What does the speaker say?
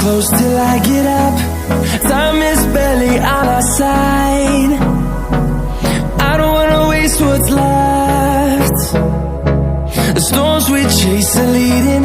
close till I get up. Time is barely on our side. I don't wanna waste what's left. The storms we chase are leading